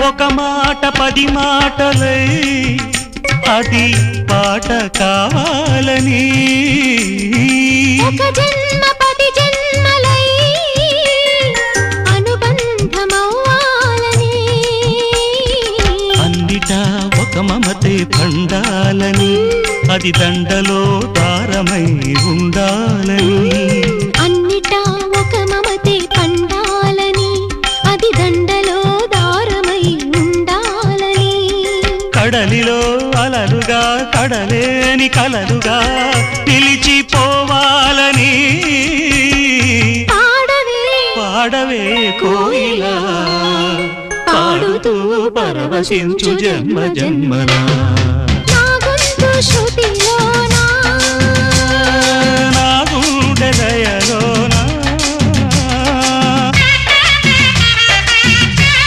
ఒక మాట 10 మాటలై అది పాట కావాలని ఒక జన్మ 10 జన్మలై అనుబంధమవ్వాలని అన్నిటా ఒక మమతే పండాలని అది దండలో దారమై ఉండాలని అన్నిటా ఒక మమతే పండాలని అది దండలో దారమై ఉండాలని కడలిలో అలలుగా కడలేని కలలుగా నిలిచిపోవాలని పాడవే కోయిలా పాడుతూ పరవశించు జన్మ జన్మలా నా గొంతు శృతి